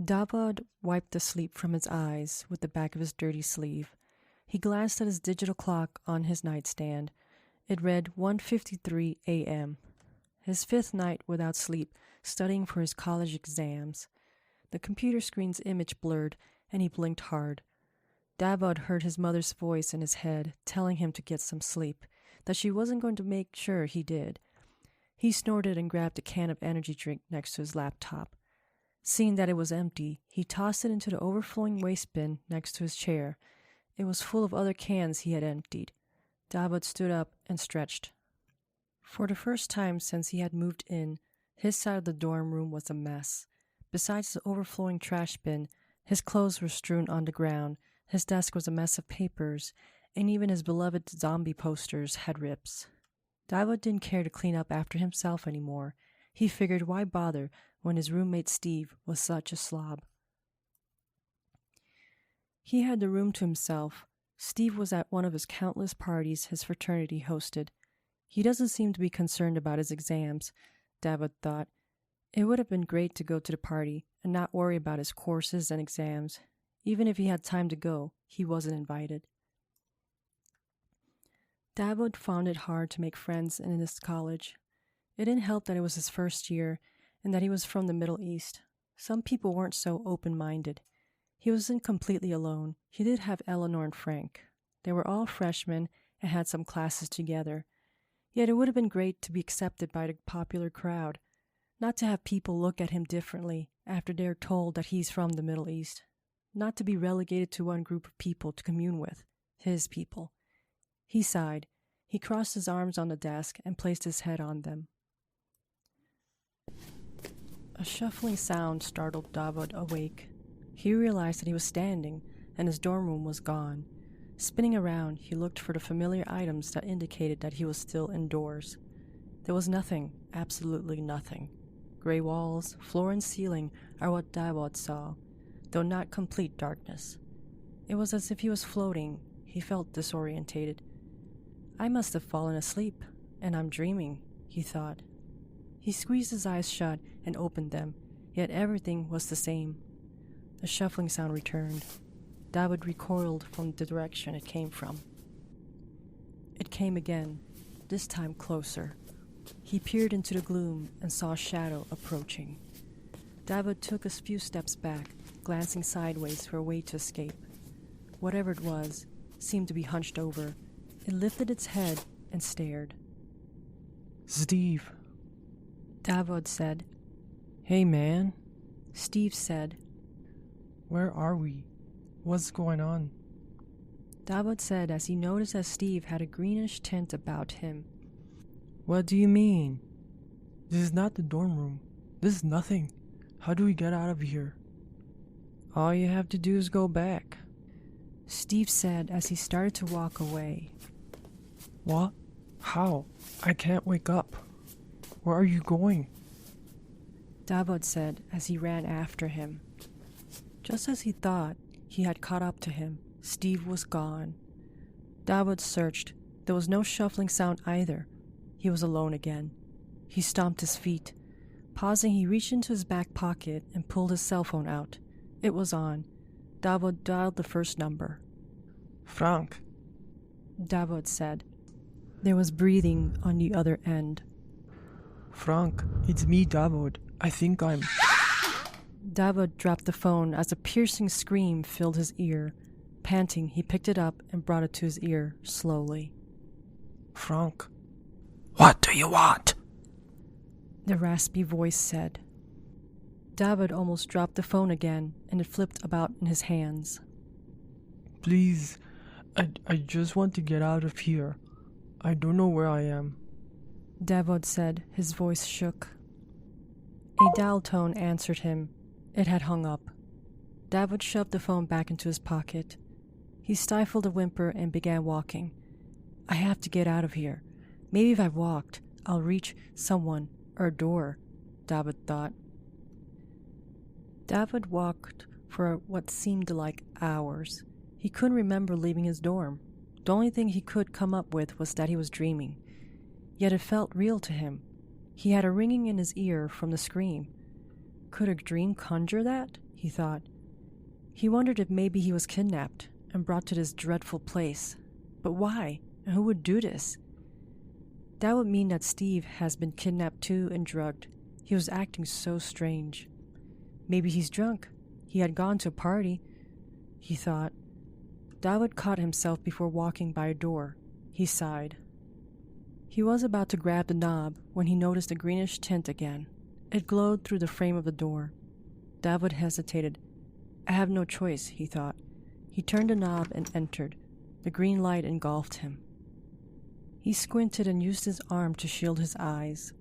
Davod wiped the sleep from his eyes with the back of his dirty sleeve. He glanced at his digital clock on his nightstand. It read 1:53 a.m. His fifth night without sleep, studying for his college exams. The computer screen's image blurred, and he blinked hard. Davod heard his mother's voice in his head, telling him to get some sleep, that she wasn't going to make sure he did. He snorted and grabbed a can of energy drink next to his laptop. Seeing that it was empty, he tossed it into the overflowing waste bin next to his chair. It was full of other cans he had emptied. Davod stood up and stretched. For the first time since he had moved in, his side of the dorm room was a mess. Besides the overflowing trash bin, his clothes were strewn on the ground, his desk was a mess of papers, and even his beloved zombie posters had rips. Davod didn't care to clean up after himself anymore. He figured why bother when his roommate Steve was such a slob. He had the room to himself. Steve was at one of his countless parties his fraternity hosted. He doesn't seem to be concerned about his exams, Davod thought. It would have been great to go to the party and not worry about his courses and exams. Even if he had time to go, he wasn't invited. Davod found it hard to make friends in this college. It didn't help that it was his first year and that he was from the Middle East. Some people weren't so open-minded. He wasn't completely alone. He did have Eleanor and Frank. They were all freshmen and had some classes together. Yet it would have been great to be accepted by the popular crowd, not to have people look at him differently after they're told that he's from the Middle East, not to be relegated to one group of people to commune with, his people. He sighed. He crossed his arms on the desk and placed his head on them. A shuffling sound startled Davod awake. He realized that he was standing and his dorm room was gone. Spinning around, he looked for the familiar items that indicated that he was still indoors. There was nothing, absolutely nothing. Gray walls, floor and ceiling are what Davod saw, though not complete darkness. It was as if he was floating. He felt disorientated. I must have fallen asleep, and I'm dreaming, he thought. He squeezed his eyes shut and opened them, yet everything was the same. The shuffling sound returned. Davod recoiled from the direction it came from. It came again, this time closer. He peered into the gloom and saw a shadow approaching. Davod took a few steps back, glancing sideways for a way to escape. Whatever it was seemed to be hunched over. It lifted its head and stared. Steve, Davod said. hey man, Steve said. where are we? What's going on? Davod said as he noticed that Steve had a greenish tint about him. What do you mean? This is not the dorm room. This is nothing. How do we get out of here? All you have to do is go back, Steve said as he started to walk away. What? How? I can't wake up. Where are you going? Davod said as he ran after him. Just as he thought he had caught up to him, Steve was gone. Davod searched. There was no shuffling sound either. He was alone again. He stomped his feet. Pausing, he reached into his back pocket and pulled his cell phone out. It was on. Davod dialed the first number. Frank, Davod said. There was breathing on the other end. Frank, it's me, Davod. I think I'm... Davod dropped the phone as a piercing scream filled his ear. Panting, he picked it up and brought it to his ear slowly. Frank. What do you want? The raspy voice said. Davod almost dropped the phone again, and it flipped about in his hands. Please, I just want to get out of here. I don't know where I am. Davod said, his voice shook. A dial tone answered him. It had hung up. Davod shoved the phone back into his pocket. He stifled a whimper and began walking. I have to get out of here. Maybe if I walked, I'll reach someone or a door, Davod thought. Davod walked for what seemed like hours. He couldn't remember leaving his dorm. The only thing he could come up with was that he was dreaming. Yet it felt real to him. He had a ringing in his ear from the scream. Could a dream conjure that? he thought. He wondered if maybe he was kidnapped and brought to this dreadful place. But why? And who would do this? That would mean that Steve has been kidnapped too and drugged. He was acting so strange. Maybe he's drunk. He had gone to a party, he thought. Davod caught himself before walking by a door. He sighed. He was about to grab the knob when he noticed a greenish tint again. It glowed through the frame of the door. Davod hesitated. I have no choice, he thought. He turned the knob and entered. The green light engulfed him. He squinted and used his arm to shield his eyes.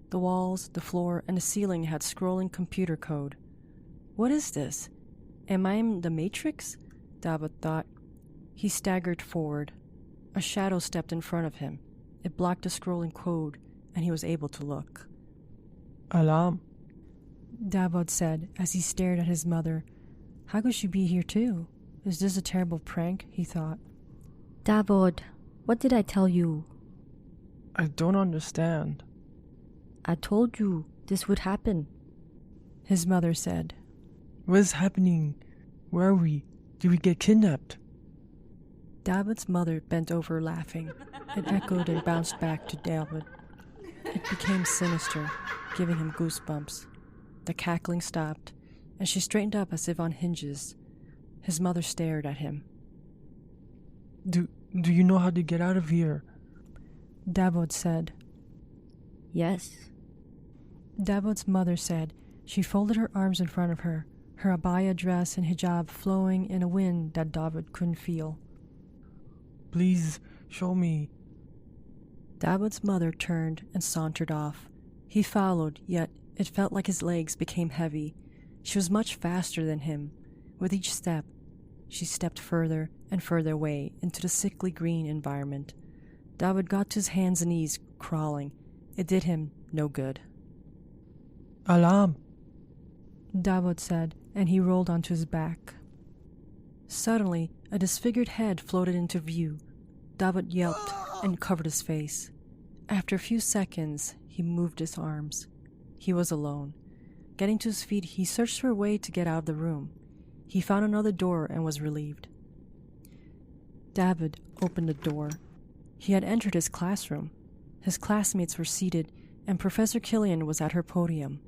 The walls, the floor, and the ceiling had scrolling computer code. What is this? Am I in the Matrix? Davod thought. He staggered forward. A shadow stepped in front of him. It blocked the scrolling code, and he was able to look. Alarm, Davod said as he stared at his mother. How could she be here too? Is this a terrible prank? He thought. Davod, what did I tell you? I don't understand. I told you this would happen. His mother said. What is happening? Where are we? Did we get kidnapped? Davod's mother bent over laughing. It echoed and bounced back to Davod. It became sinister, giving him goosebumps. The cackling stopped, and she straightened up as if on hinges. His mother stared at him. Do you know how to get out of here? Davod said. Yes. Davod's mother said. She folded her arms in front of her, her abaya dress and hijab flowing in a wind that Davod couldn't feel. Please, show me. Davod's mother turned and sauntered off. He followed, yet it felt like his legs became heavy. She was much faster than him. With each step, she stepped further and further away into the sickly green environment. Davod got to his hands and knees, crawling. It did him no good. Alarm, Davod said, and he rolled onto his back. Suddenly, a disfigured head floated into view. Davod yelped and covered his face. After a few seconds, he moved his arms. He was alone. Getting to his feet, he searched for a way to get out of the room. He found another door and was relieved. Davod opened the door. He had entered his classroom. His classmates were seated, and Professor Killian was at her podium.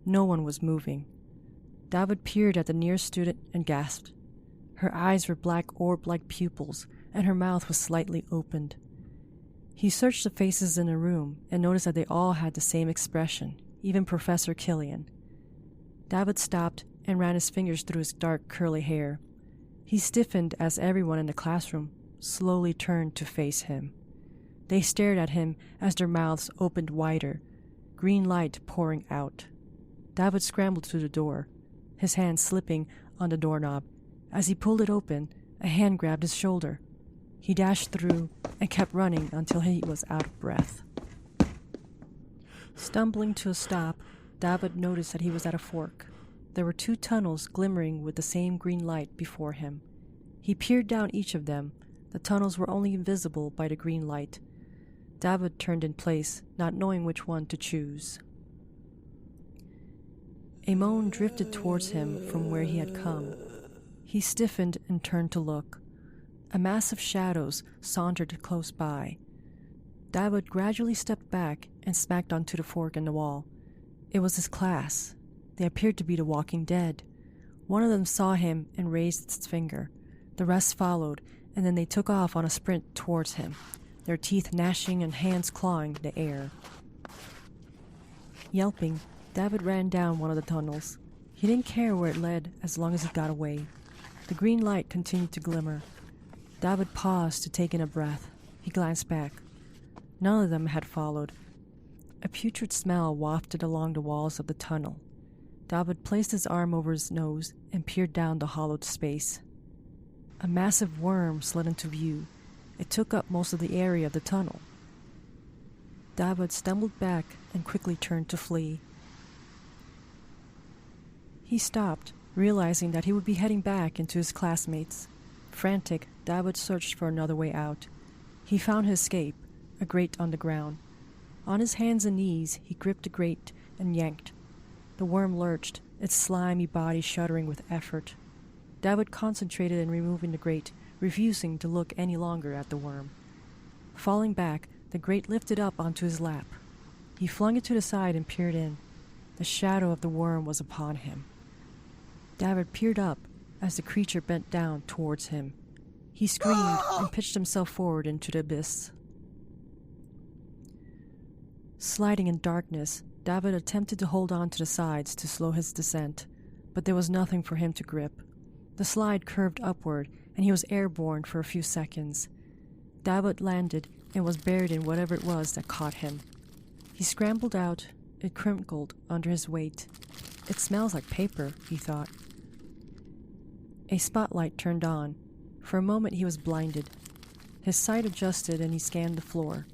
No one was moving. Davod peered at the nearest student and gasped. Her eyes were black orb-like pupils, and her mouth was slightly opened. He searched the faces in the room and noticed that they all had the same expression, even Professor Killian. Davod stopped and ran his fingers through his dark curly hair. He stiffened as everyone in the classroom slowly turned to face him. They stared at him as their mouths opened wider, green light pouring out. Davod scrambled to the door, his hand slipping on the doorknob. As he pulled it open, a hand grabbed his shoulder. He dashed through and kept running until he was out of breath. Stumbling to a stop, Davod noticed that he was at a fork. There were 2 tunnels glimmering with the same green light before him. He peered down each of them. The tunnels were only visible by the green light. Davod turned in place, not knowing which one to choose. A moan drifted towards him from where he had come. He stiffened and turned to look. A mass of shadows sauntered close by. Davod gradually stepped back and smacked onto the fork in the wall. It was his class. They appeared to be the Walking Dead. One of them saw him and raised its finger. The rest followed, and then they took off on a sprint towards him, their teeth gnashing and hands clawing the air. Yelping, Davod ran down one of the tunnels. He didn't care where it led as long as he got away. The green light continued to glimmer. Davod paused to take in a breath. He glanced back. None of them had followed. A putrid smell wafted along the walls of the tunnel. Davod placed his arm over his nose and peered down the hollowed space. A massive worm slid into view. It took up most of the area of the tunnel. Davod stumbled back and quickly turned to flee. He stopped, realizing that he would be heading back into his classmates. Frantic, Davod searched for another way out. He found his escape, a grate on the ground. On his hands and knees, he gripped the grate and yanked. The worm lurched. its slimy body shuddering with effort. Davod concentrated in removing the grate, refusing to look any longer at the worm. Falling back, the grate lifted up onto his lap. He flung it to the side and peered in. The shadow of the worm was upon him. Davod peered up as the creature bent down towards him. He screamed and pitched himself forward into the abyss. Sliding in darkness, Davod attempted to hold on to the sides to slow his descent, but there was nothing for him to grip. The slide curved upward, and he was airborne for a few seconds. Davod landed and was buried in whatever it was that caught him. He scrambled out. It crinkled under his weight. It smells like paper, he thought. A spotlight turned on. For a moment he was blinded. His sight adjusted and he scanned the floor.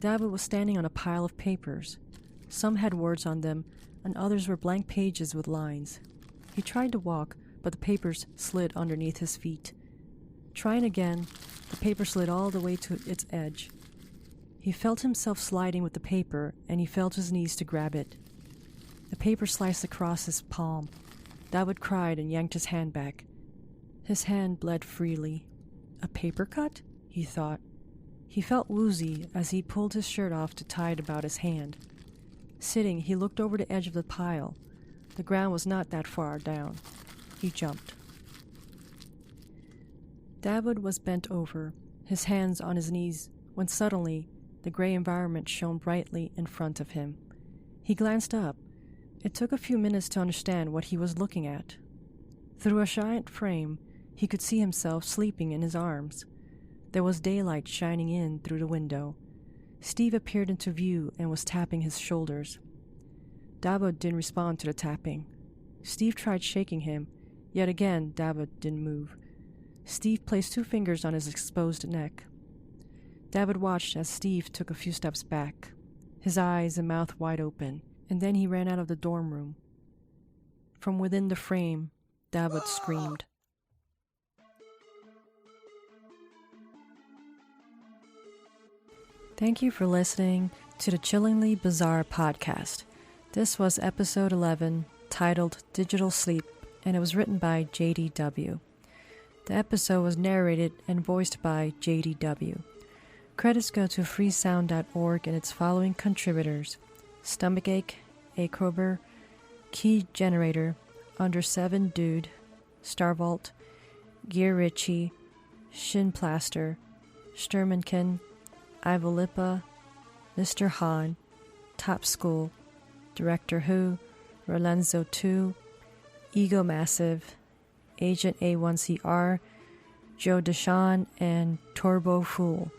Davod was standing on a pile of papers. Some had words on them, and others were blank pages with lines. He tried to walk, but the papers slid underneath his feet. Trying again, the paper slid all the way to its edge. He felt himself sliding with the paper, and he fell to his knees to grab it. The paper sliced across his palm. Davod cried and yanked his hand back. His hand bled freely. A paper cut? He thought. He felt woozy as he pulled his shirt off to tie it about his hand. Sitting, he looked over the edge of the pile. The ground was not that far down. He jumped. Davod was bent over, his hands on his knees, when suddenly the gray environment shone brightly in front of him. He glanced up. It took a few minutes to understand what he was looking at. Through a giant frame, he could see himself sleeping in his arms. There was daylight shining in through the window. Steve appeared into view and was tapping his shoulders. Davod didn't respond to the tapping. Steve tried shaking him. Yet again, Davod didn't move. Steve placed 2 fingers on his exposed neck. Davod watched as Steve took a few steps back, his eyes and mouth wide open, and then he ran out of the dorm room. From within the frame, Davod screamed. Thank you for listening to the Chillingly Bizarre podcast. This was episode 11, titled Digital Sleep, and it was written by JDW. The episode was narrated and voiced by JDW. Credits go to freesound.org and its following contributors: Stomachache, Acrober, Key Generator, Under 7 Dude, Starvault, Gear Ritchie, Shinplaster, Sturmankin, Ivolipa, Mr. Han, Top School, Director Who, Rolenzo 2, Ego Massive, Agent A1CR, Joe Deshawn, and Turbo Fool.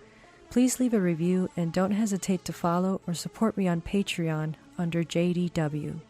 Please leave a review and don't hesitate to follow or support me on Patreon under JDW.